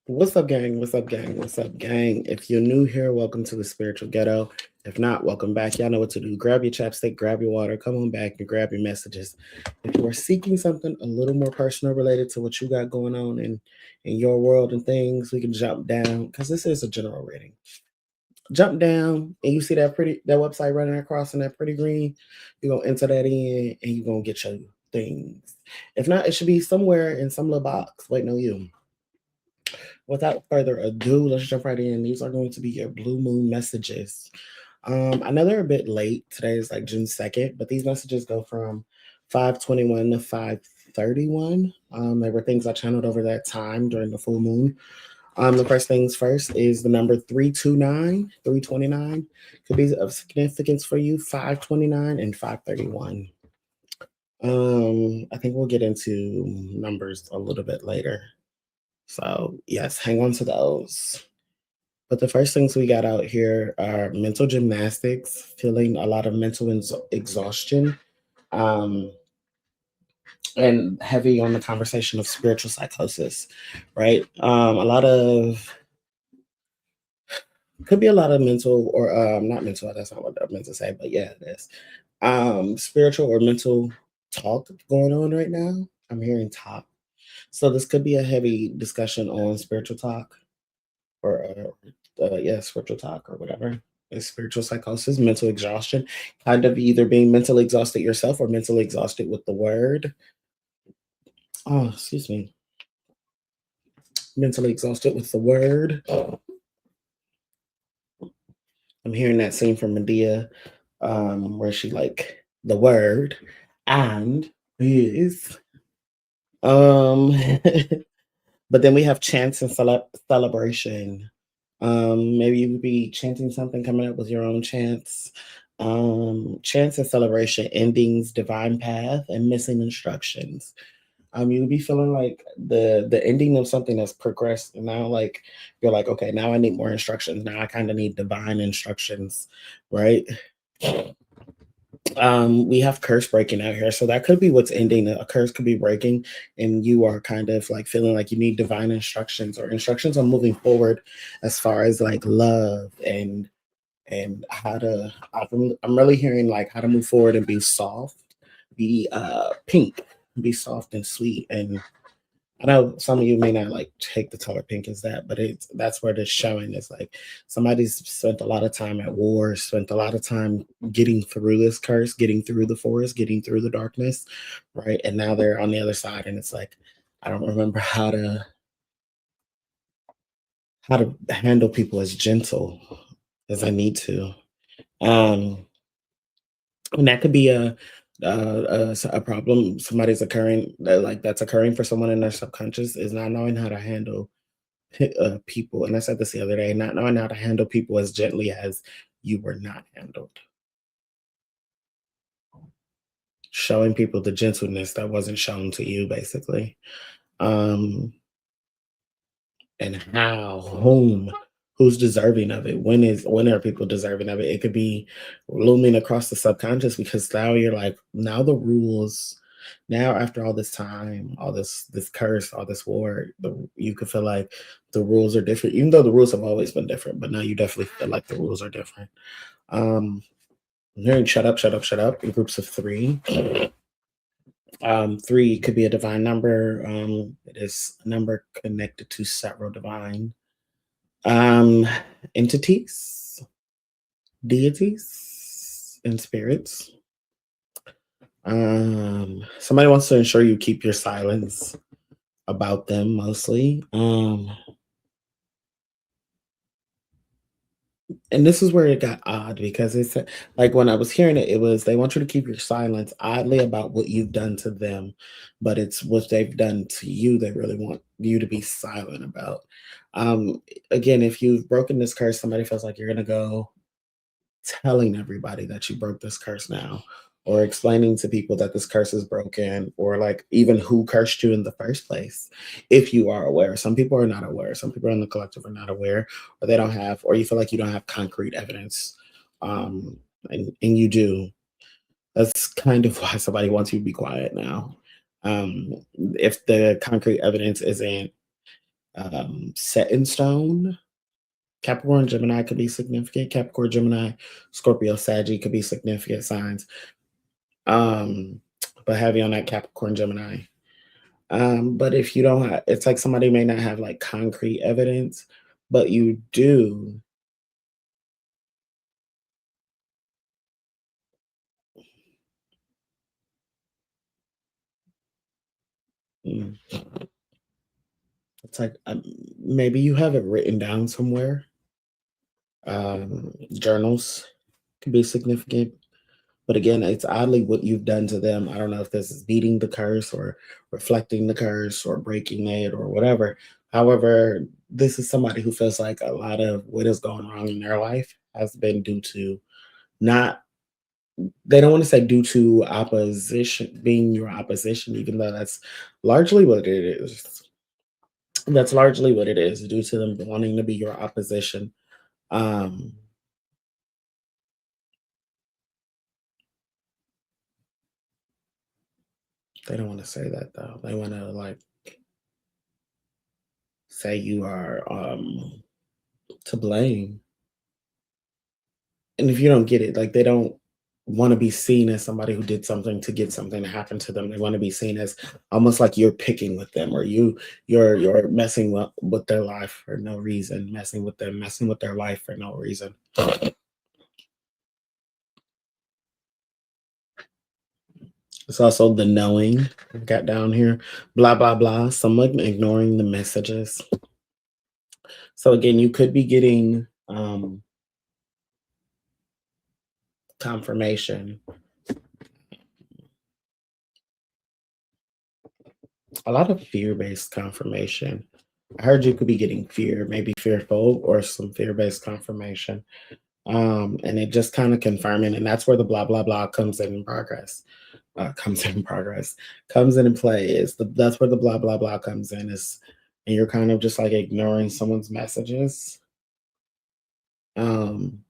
What's up, gang? What's up, gang? What's up, gang? If you're new here, welcome to the Spiritual Ghetto. If not, welcome back. Y'all know what to do. Grab your chapstick, grab your water, come on back and grab your messages. If you are seeking something a little more personal related to what you got going on in your world and things, we can jump down because this is a general reading. Jump down and you see that website running across in that pretty green, you're gonna enter that in and you're gonna get your things. If not, it should be somewhere in some little box waiting on you. Without further ado, let's jump right in. These are going to be your blue moon messages. I know they're a bit late. Today is like June 2nd, but these messages go from 5:21 to 5:31. They were things I channeled over that time during the full moon. The first things first is the number 329, 329 could be of significance for you, 529 and 531. I think we'll get into numbers a little bit later. So yes, hang on to those. But the first things we got out here are mental gymnastics, feeling a lot of mental exhaustion, um, and heavy on the conversation of spiritual psychosis, right? A lot of could be a lot of mental or not mental. That's not what I meant to say, but yeah, it is. Spiritual or mental talk going on right now. I'm hearing talk, so this could be a heavy discussion on spiritual talk or spiritual talk or whatever. It's spiritual psychosis, mental exhaustion, kind of either being mentally exhausted yourself or mentally exhausted with the word. Oh, excuse me. Mentally exhausted with the word. I'm hearing that scene from Medea, where she like the word and is. Um, but then we have chance and celebration. Maybe you would be chanting something, coming up with your own chants. Chants and celebration, endings, divine path, and missing instructions. You'll be feeling like the ending of something that's progressed, and now like you're like, okay, now I need more instructions. Now I kind of need divine instructions, right? We have curse breaking out here, so that could be what's ending. A curse could be breaking, and you are kind of like feeling like you need divine instructions or instructions on moving forward as far as like love and how to. I'm really hearing like how to move forward and be soft, be pink, be soft and sweet. And I know some of you may not like take the color pink as that, but that's where it's showing. It's like somebody's spent a lot of time at war, spent a lot of time getting through this curse, getting through the forest, getting through the darkness, right? And now they're on the other side, and it's like I don't remember how to handle people as gentle as I need to. Um, and that could be a problem somebody's occurring like that's occurring for someone in their subconscious is not knowing how to handle people. And I said this the other day, not knowing how to handle people as gently as you were not handled. Showing people the gentleness that wasn't shown to you, basically. Um, and who's deserving of it? When are people deserving of it? It could be looming across the subconscious because now you're like, now the rules, now after all this time, all this curse, all this war, you could feel like the rules are different, even though the rules have always been different, but now you definitely feel like the rules are different. I'm hearing shut up, shut up, shut up in groups of three. Three could be a divine number. It is a number connected to several divine um entities, deities, and spirits. Somebody wants to ensure you keep your silence about them mostly. And this is where it got odd because it's like when I was hearing it, it was they want you to keep your silence oddly about what you've done to them, but it's what they've done to you they really want you to be silent about. Again, if you've broken this curse, somebody feels like you're gonna go telling everybody that you broke this curse now, or explaining to people that this curse is broken, or like even who cursed you in the first place, if you are aware. Some people are not aware, some people in the collective are not aware, or they don't have, or you feel like you don't have concrete evidence, um and you do. That's kind of why somebody wants you to be quiet now. If the concrete evidence isn't set in stone, Capricorn, Gemini could be significant. Capricorn, Gemini, Scorpio, Saggy could be significant signs. But heavy on that Capricorn, Gemini. But if you don't have, it's like somebody may not have like concrete evidence, but you do. mm, It's like maybe you have it written down somewhere. Journals can be significant. But again, it's oddly what you've done to them. I don't know if this is beating the curse or reflecting the curse or breaking it or whatever. However, this is somebody who feels like a lot of what is going wrong in their life has been due to not, they don't want to say due to opposition, being your opposition, even though that's largely what it is. That's largely what it is, due to them wanting to be your opposition. Um, they don't want to say that though. They want to like say you are to blame. And if you don't get it, like they don't want to be seen as somebody who did something to get something to happen to them. They want to be seen as almost like you're picking with them, or you're messing with their life for no reason, messing with them, messing with their life for no reason. It's also the knowing I've got down here, blah blah blah. Someone ignoring the messages. So again, you could be getting confirmation, a lot of fear-based confirmation. I heard you could be getting fear, maybe fearful or some fear-based confirmation. And it just kind of confirming, and that's where the blah blah blah comes in progress. Comes in progress, comes in play. That's where the blah blah blah comes in. Is and you're kind of just like ignoring someone's messages. Um,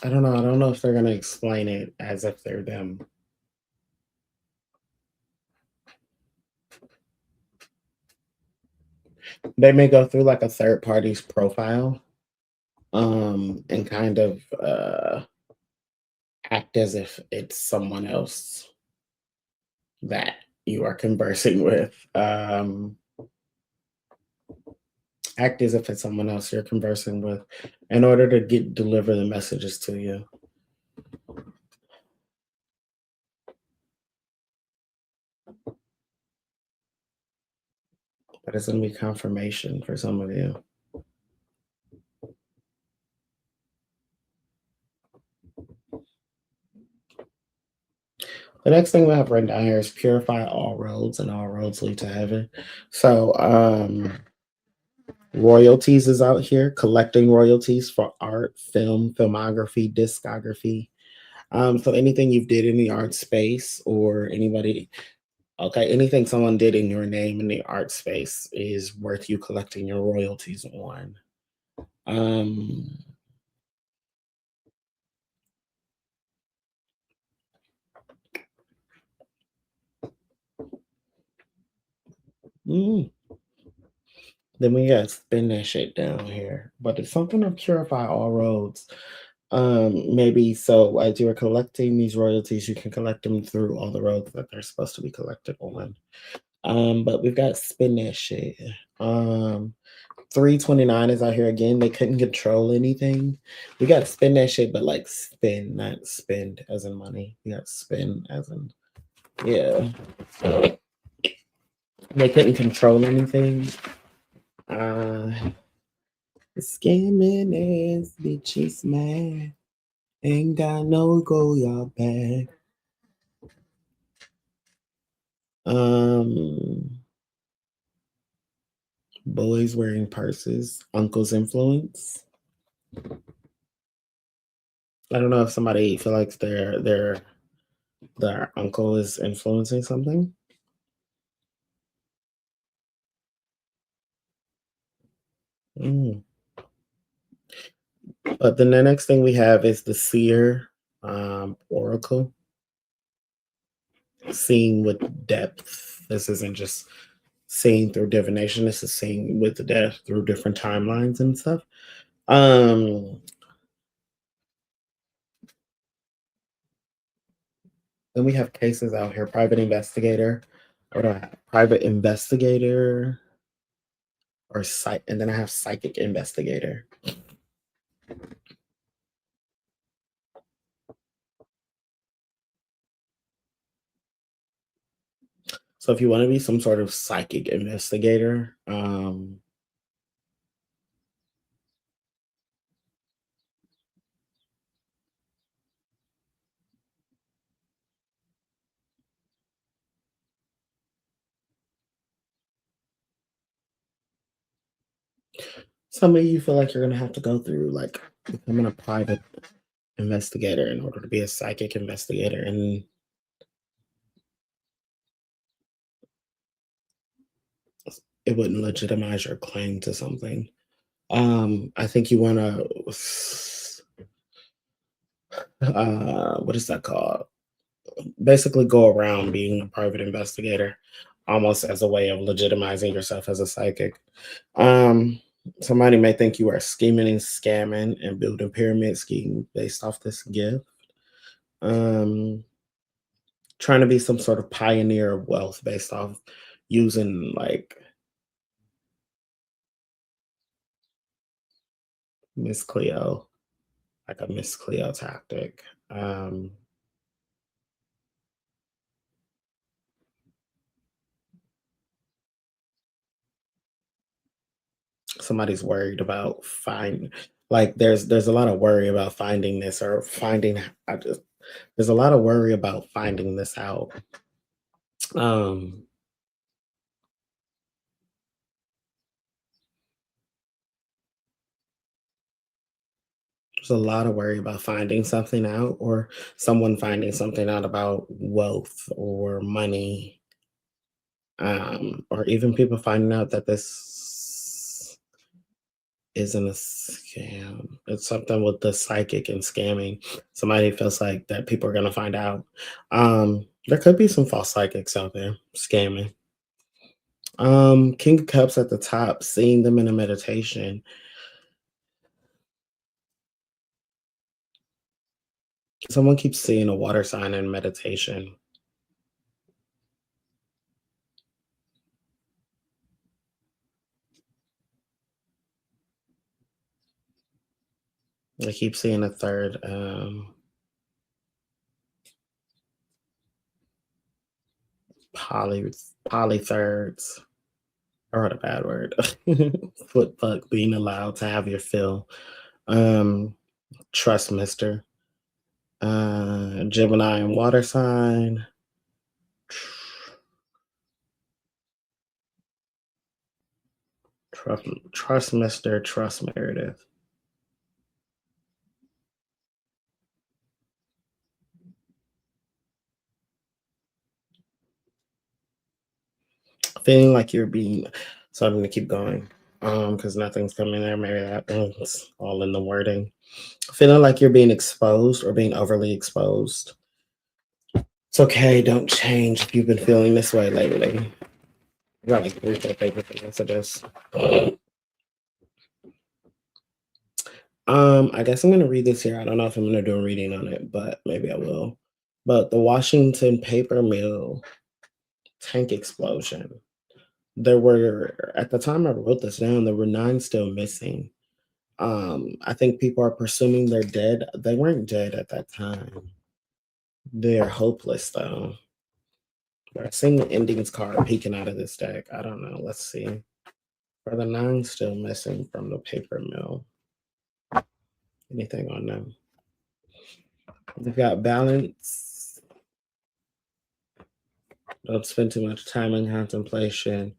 I don't know. I don't know if they're gonna explain it as if they're them. They may go through like a third party's profile, and kind of act as if it's someone else that you are conversing with. Act as if it's someone else you're conversing with in order to deliver the messages to you. But it's gonna be confirmation for some of you. The next thing we have written down here is purify all roads and all roads lead to heaven. So royalties is out here, collecting royalties for art, film, filmography, discography. So anything you did in the art space or anybody, okay, anything someone did in your name in the art space is worth you collecting your royalties on. Um, mm, then we got to spin that shit down here. But it's something to purify all roads. Maybe so as you're collecting these royalties, you can collect them through all the roads that they're supposed to be collected on. But we've got spin that shit. 329 is out here again. They couldn't control anything. We got spin that shit, but like spin, not spend as in money. We got spin as in, yeah. They couldn't control anything. Uh Scamming ass bitches mad. Ain't got no go y'all back. Um Boys wearing purses, uncle's influence. I don't know if somebody feel like their uncle is influencing something. Mm. But then the next thing we have is the seer oracle, seeing with depth. This isn't just seeing through divination. This is seeing with the depth through different timelines and stuff. Um, then we have cases out here, private investigator, or private investigator, or psych, and then I have psychic investigator. So if you want to be some sort of psychic investigator, some of you feel like you're gonna have to go through like becoming a private investigator in order to be a psychic investigator, and it wouldn't legitimize your claim to something. I think you want to, what is that called? Basically, go around being a private investigator, almost as a way of legitimizing yourself as a psychic. Um, Somebody may think you are scheming and scamming and building pyramid scheme based off this gift. Um, Trying to be some sort of pioneer of wealth based off using like Miss Cleo, like a Miss Cleo tactic. Somebody's worried about like there's a lot of worry about finding this or finding I just there's a lot of worry about finding this out. Um there's a lot of worry about finding something out or someone finding something out about wealth or money, or even people finding out that this isn't a scam. It's something with the psychic and scamming. Somebody feels like that people are gonna find out. There could be some false psychics out there scamming. King of Cups at the top, seeing them in a meditation. Someone keeps seeing a water sign in meditation. They keep seeing a third, poly poly thirds. I wrote a bad word. Foot fuck being allowed to have your fill. Um, Trust Mister. Gemini and water sign. Trust Mister. Trust Meredith. Feeling like you're being. So I'm gonna keep going. Because nothing's coming there. Maybe that's all in the wording. Feeling like you're being exposed or being overly exposed. It's okay. Don't change if you've been feeling this way lately. I got like 3 4 paper things of this. I guess I'm gonna read this here. I don't know if I'm gonna do a reading on it, but maybe I will. But the Washington paper mill tank explosion. There were at the time I wrote this down, there were 9 still missing. I think people are presuming they're dead. They weren't dead at that time. They're hopeless though. But I seen the endings card peeking out of this deck. I don't know. Let's see. Are the 9 still missing from the paper mill? Anything on them? They've got balance. Don't spend too much time in contemplation.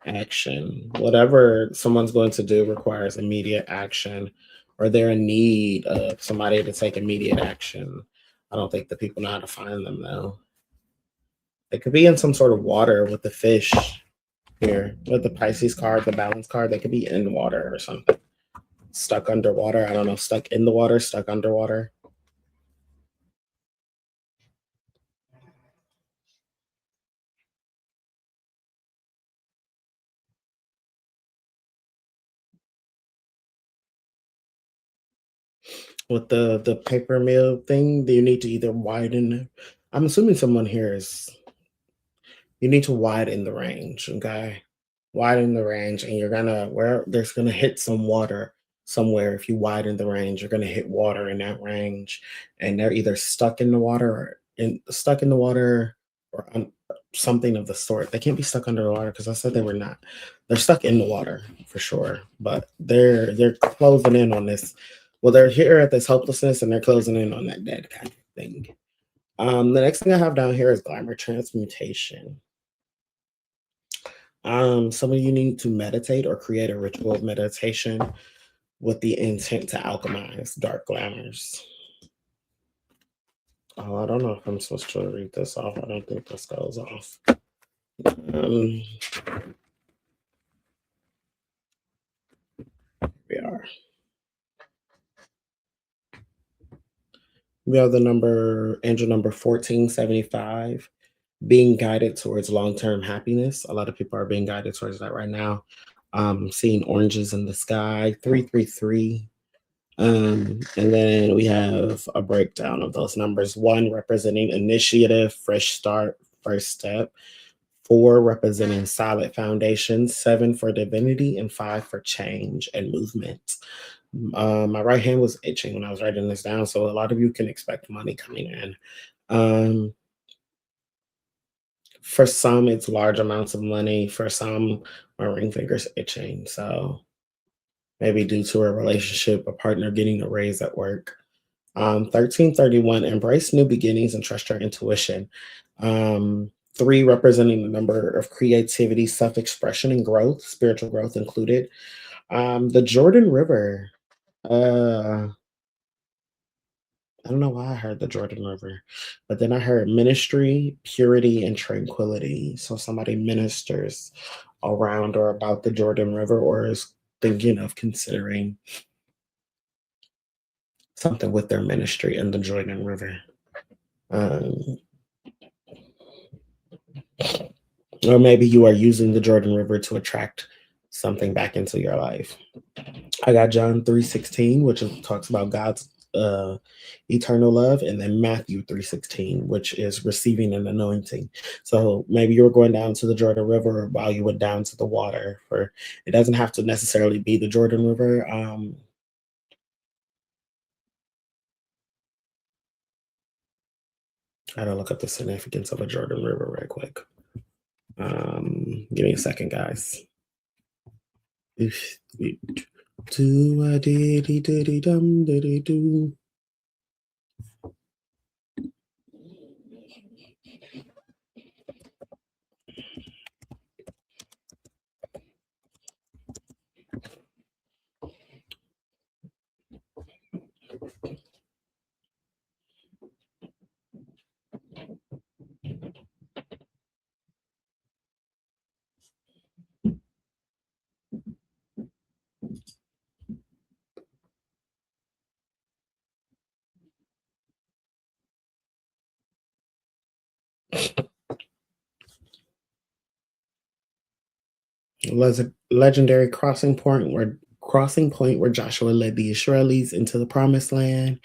Action. Whatever someone's going to do requires immediate action, or they're in need of somebody to take immediate action. I don't think the people know how to find them though. They could be in some sort of water with the fish here, with the Pisces card, the balance card. They could be in water or something. stuck underwater. I don't know, stuck in the water, stuck underwater. With the paper mill thing, you need to either widen. I'm assuming someone here is. You need to widen the range, okay? Widen the range, and you're gonna where there's gonna hit some water somewhere. If you widen the range, you're gonna hit water in that range, and they're either stuck in the water or something of the sort. They can't be stuck under the water because I said they were not. They're stuck in the water for sure, but they're closing in on this. Well, they're here at this hopelessness, and they're closing in on that dead kind of thing. The next thing I have down here is glamour transmutation. Some of you need to meditate or create a ritual of meditation with the intent to alchemize dark glamours. Oh, I don't know if I'm supposed to read this off. I don't think this goes off. We are. We have the angel number 1475, being guided towards long-term happiness. A lot of people are being guided towards that right now. Seeing oranges in the sky, 333. And then we have a breakdown of those numbers. 1 representing initiative, fresh start, first step. 4 representing solid foundation. 7 for divinity, and 5 for change and movement. My right hand was itching when I was writing this down, so a lot of you can expect money coming in. For some, it's large amounts of money. For some, my ring finger's itching. So maybe due to a relationship, a partner getting a raise at work. 1331, embrace new beginnings and trust your intuition. 3 representing the number of creativity, self-expression, and growth, spiritual growth included. The Jordan River. I don't know why I heard the Jordan River, but then I heard ministry, purity, and tranquility. So somebody ministers around or about the Jordan River or is thinking of considering something with their ministry in the Jordan River. Um, or maybe you are using the Jordan River to attract something back into your life. I got John 3:16, which talks about God's eternal love, and then Matthew 3:16, which is receiving an anointing. So maybe you were going down to the Jordan River while you went down to the water. For it doesn't have to necessarily be the Jordan River. I gotta look up the significance of a Jordan River right quick. Give me a second, guys. Do a diddy diddy dum diddy do. Legendary crossing point where Joshua led the Israelis into the promised land.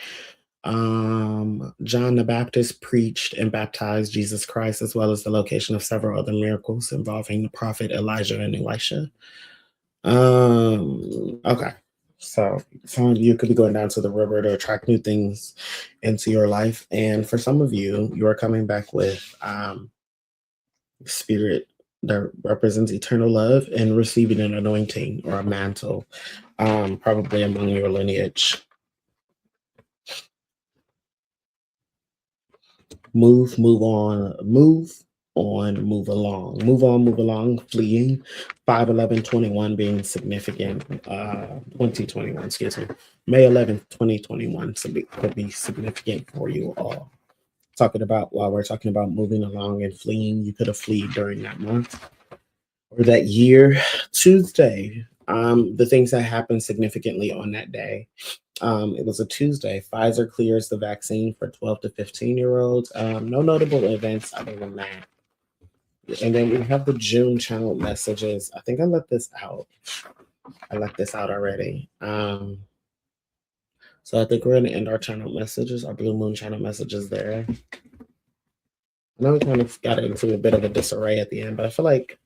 John the Baptist preached and baptized Jesus Christ, as well as the location of several other miracles involving the prophet Elijah and Elisha. Okay. So some of you could be going down to the river to attract new things into your life. And for some of you, you are coming back with spirit that represents eternal love and receiving an anointing or a mantle, probably among your lineage. Move on, move along. Move on, move along, fleeing. 5/11/21 being significant. 2021, excuse me. May 11th, 2021 could be significant for you all. While we're talking about moving along and fleeing, you could have fled during that month or that year. Tuesday, The things that happened significantly on that day. It was a Tuesday. Pfizer clears the vaccine for 12 to 15-year-olds. No notable events other than that. And then we have the June channel messages. I think I let this out. I let this out already. So I think we're going to end our channel messages, our Blue Moon channel messages there. I know we kind of got into a bit of a disarray at the end, but I feel like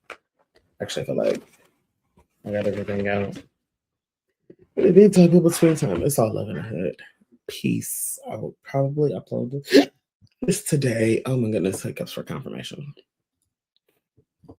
I got everything out. But in the meantime, people between time, it's all love in the hood. Peace. I will probably upload this today. Oh my goodness, hiccups for confirmation.